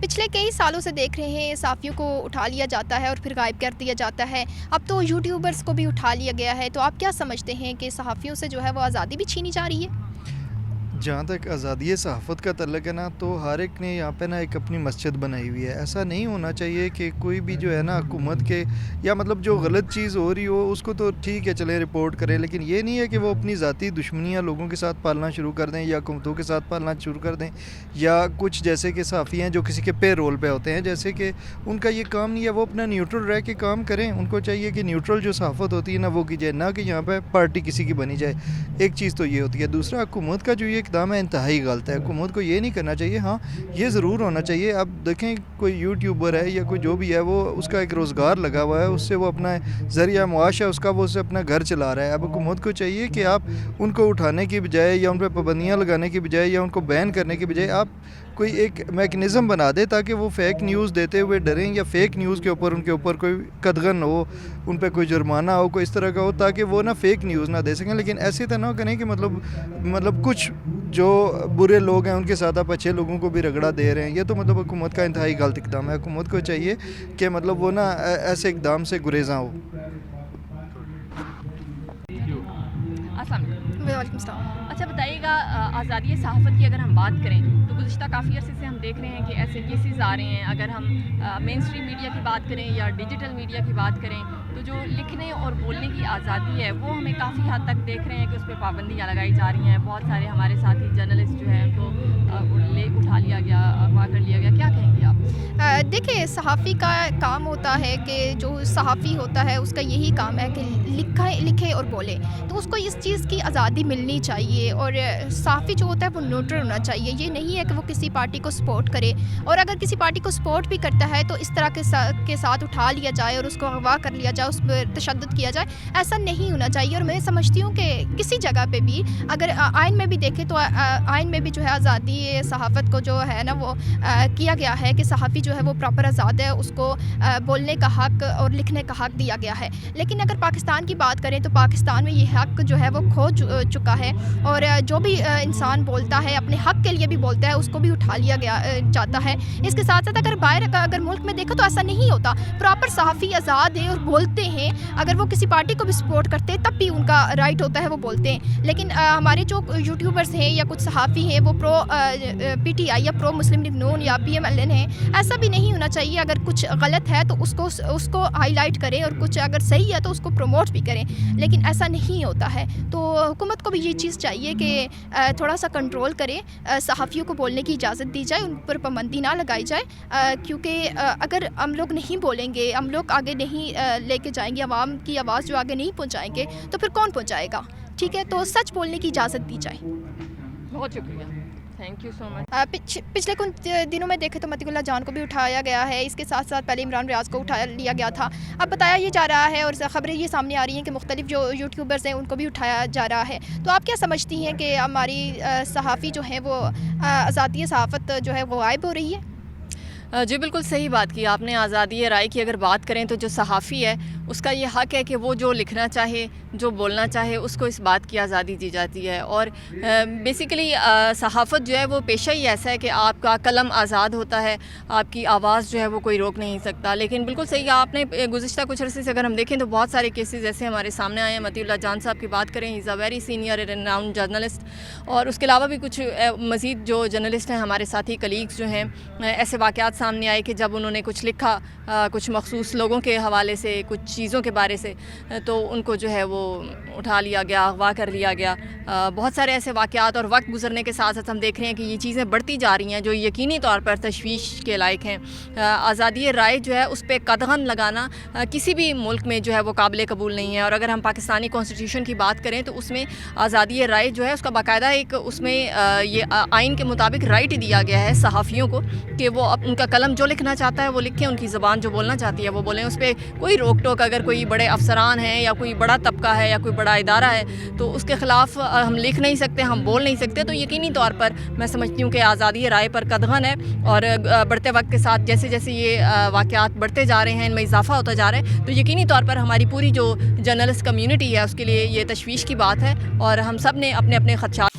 پچھلے کئی سالوں سے دیکھ رہے ہیں صحافیوں کو اٹھا لیا جاتا ہے اور پھر غائب کر دیا جاتا ہے. اب تو یوٹیوبرز کو بھی اٹھا لیا گیا ہے. تو آپ کیا سمجھتے ہیں کہ صحافیوں سے جو ہے وہ آزادی بھی چھینی جا رہی ہے؟ جہاں تک آزادی صحافت کا تعلق ہے نا، تو ہر ایک نے یہاں پہ نا ایک اپنی مسجد بنائی ہوئی ہے. ایسا نہیں ہونا چاہیے کہ کوئی بھی جو ہے نا حکومت کے یا مطلب جو غلط چیز ہو رہی ہو اس کو تو ٹھیک ہے چلیں رپورٹ کریں، لیکن یہ نہیں ہے کہ وہ اپنی ذاتی دشمنیاں لوگوں کے ساتھ پالنا شروع کر دیں یا حکومتوں کے ساتھ پالنا شروع کر دیں. یا کچھ جیسے کہ صحافی ہیں جو کسی کے پے رول پہ ہوتے ہیں، جیسے کہ ان کا یہ کام نہیں ہے وہ اپنا نیوٹرل رہ کے کام کریں. ان کو چاہیے کہ نیوٹرل جو صحافت ہوتی ہے نا وہ کی جائے، نہ کہ یہاں پہ پارٹی کسی کی بنی جائے. ایک چیز تو یہ ہوتی ہے. دوسرا، حکومت کا جو یہ اقدام ہے انتہائی غلط ہے. حکومت کو یہ نہیں کرنا چاہیے. ہاں، یہ ضرور ہونا چاہیے. اب دیکھیں کوئی یوٹیوبر ہے یا کوئی جو بھی ہے، وہ اس کا ایک روزگار لگا ہوا ہے، اس سے وہ اپنا ذریعہ معاش ہے اس کا، وہ اسے اپنا گھر چلا رہا ہے. اب حکومت کو چاہیے کہ آپ ان کو اٹھانے کی بجائے یا ان پہ پابندیاں لگانے کی بجائے یا ان کو بین کرنے کی بجائے آپ کوئی ایک میکنزم بنا دے تاکہ وہ فیک نیوز دیتے ہوئے ڈریں، یا فیک نیوز کے اوپر ان کے اوپر کوئی قدغن ہو، ان پہ کوئی جرمانہ ہو، کوئی اس طرح کا ہو تاکہ وہ نا فیک نیوز نہ دے سکیں. لیکن ایسے تو نہ کریں کہ مطلب کچھ جو برے لوگ ہیں ان کے ساتھ آپ اچھے لوگوں کو بھی رگڑا دے رہے ہیں. یہ تو مطلب حکومت کا انتہائی غلط اقدام ہے. حکومت کو چاہیے کہ مطلب وہ نا ایسے اقدام سے گریزاں ہو. السلام علیکم. وعلیکم السلام. اچھا بتائیے گا، آزادی صحافت کی اگر ہم بات کریں تو گزشتہ کافی عرصے سے ہم دیکھ رہے ہیں کہ ایسے کیسز آ رہے ہیں. اگر ہم مین اسٹریم میڈیا کی بات کریں یا ڈیجیٹل میڈیا کی بات کریں تو جو لکھنے اور بولنے کی آزادی ہے وہ ہمیں کافی حد تک دیکھ رہے ہیں کہ اس پہ پابندیاں لگائی جا رہی ہیں. بہت سارے ہمارے ساتھی جرنلسٹ جو ہیں ان کو اٹھا لیا گیا، اغوا کر لیا گیا. کیا کہیں گے آپ؟ دیکھیں، صحافی کا کام ہوتا ہے کہ جو صحافی ہوتا ہے اس کا یہی کام ہے کہ لکھے اور بولے. تو اس کو اس چیز کی آزادی ملنی چاہیے. اور صحافی جو ہوتا ہے وہ نیوٹرل ہونا چاہیے. یہ نہیں ہے کہ وہ کسی پارٹی کو سپورٹ کرے، اور اگر کسی پارٹی کو سپورٹ بھی کرتا ہے تو اس طرح کے ساتھ اٹھا لیا جائے اور اس کو اغوا کر لیا جائے، اس پر تشدد کیا جائے. ایسا نہیں ہونا چاہیے. اور میں سمجھتی ہوں کہ کسی جگہ پہ بھی اگر آئین میں بھی دیکھیں تو آئین میں بھی جو ہے آزادی صحافت کو جو ہے نا وہ کیا گیا ہے کہ صحافی جو ہے وہ پراپر آزاد ہے، اس کو بولنے کا حق اور لکھنے کا حق دیا گیا ہے. لیکن اگر پاکستان کی بات کریں تو پاکستان میں یہ حق جو ہے وہ کھو چکا ہے. اور جو بھی انسان بولتا ہے اپنے حق کے لیے بھی بولتا ہے اس کو بھی اٹھا لیا جاتا ہے. اس کے ساتھ ساتھ اگر ملک میں دیکھو تو ایسا نہیں ہوتا. پراپر صحافی آزاد ہیں اور بولتے ہیں. اگر وہ کسی پارٹی کو بھی سپورٹ کرتے ہیں تب بھی ان کا رائٹ ہوتا ہے، وہ بولتے ہیں. لیکن ہمارے جو یوٹیوبرز ہیں یا کچھ صحافی ہیں وہ پرو پی ٹی آئی یا پرو مسلم لیگ نون یا پی ایم ایل این ہیں. ایسا بھی نہیں ہونا چاہیے. اگر کچھ غلط ہے تو اس کو ہائی لائٹ کریں، اور کچھ اگر صحیح ہے تو اس کو پروموٹ بھی کریں. لیکن ایسا نہیں ہوتا ہے. تو حکومت کو بھی یہ چیز چاہیے کہ تھوڑا سا کنٹرول کرے، صحافیوں کو بولنے کی اجازت دی جائے، ان پر پابندی نہ لگائی جائے. کیونکہ اگر ہم لوگ نہیں بولیں گے، ہم لوگ آگے نہیں لے کے جائیں گے، عوام کی آواز جو آگے نہیں پہنچائیں گے تو پھر کون پہنچائے گا؟ ٹھیک ہے، تو سچ بولنے کی اجازت دی جائے. بہت شکریہ، تھینک یو سو مچ. پچھلے کچھ دنوں میں دیکھے تو مطیع اللہ جان کو بھی اٹھایا گیا ہے. اس کے ساتھ ساتھ پہلے عمران ریاض کو اٹھا لیا گیا تھا. اب بتایا یہ جا رہا ہے اور خبریں یہ سامنے آ رہی ہیں کہ مختلف جو یوٹیوبرز ہیں ان کو بھی اٹھایا جا رہا ہے. تو آپ کیا سمجھتی ہیں کہ ہماری صحافی جو ہیں وہ آزادی صحافت جو ہے وہ غائب ہو رہی ہے؟ جی بالکل صحیح بات کی آپ نے. آزادی رائے کی اگر بات کریں تو جو صحافی ہے اس کا یہ حق ہے کہ وہ جو لکھنا چاہے، جو بولنا چاہے، اس کو اس بات کی آزادی دی جاتی ہے. اور بیسیکلی صحافت جو ہے وہ پیشہ ہی ایسا ہے کہ آپ کا قلم آزاد ہوتا ہے، آپ کی آواز جو ہے وہ کوئی روک نہیں سکتا. لیکن بالکل صحیح آپ نے گزشتہ کچھ عرصے سے اگر ہم دیکھیں تو بہت سارے کیسز ایسے ہمارے سامنے آئے ہیں. مطیع اللہ جان صاحب کی بات کریں، is a very senior renowned journalist. اور اس کے علاوہ بھی کچھ مزید جو جرنلسٹ ہیں ہمارے ساتھی کلیگز جو ہیں، ایسے واقعات سامنے آئے کہ جب انہوں نے کچھ لکھا کچھ مخصوص لوگوں کے حوالے سے، کچھ چیزوں کے بارے سے، تو ان کو جو ہے وہ اٹھا لیا گیا، اغوا کر لیا گیا. بہت سارے ایسے واقعات، اور وقت گزرنے کے ساتھ ساتھ ہم دیکھ رہے ہیں کہ یہ چیزیں بڑھتی جا رہی ہیں جو یقینی طور پر تشویش کے لائق ہیں. آزادی رائے جو ہے اس پہ قدغن لگانا کسی بھی ملک میں جو ہے وہ قابل قبول نہیں ہے. اور اگر ہم پاکستانی کانسٹیٹیوشن کی بات کریں تو اس میں آزادی رائے جو ہے اس کا باقاعدہ ایک اس میں یہ آئین کے مطابق رائٹ دیا گیا ہے صحافیوں کو کہ وہ ان کا قلم جو لکھنا چاہتا ہے وہ لکھیں، ان کی زبان جو بولنا چاہتی ہے وہ بولیں. اس پہ کوئی روک ٹوک، اگر کوئی بڑے افسران ہیں یا کوئی بڑا طبقہ ہے یا کوئی بڑا ادارہ ہے تو اس کے خلاف ہم لکھ نہیں سکتے، ہم بول نہیں سکتے. تو یقینی طور پر میں سمجھتی ہوں کہ آزادی رائے پر قدغن ہے. اور بڑھتے وقت کے ساتھ جیسے جیسے یہ واقعات بڑھتے جا رہے ہیں، ان میں اضافہ ہوتا جا رہا ہے، تو یقینی طور پر ہماری پوری جو جرنلسٹ کمیونٹی ہے اس کے لیے یہ تشویش کی بات ہے. اور ہم سب نے اپنے اپنے خدشات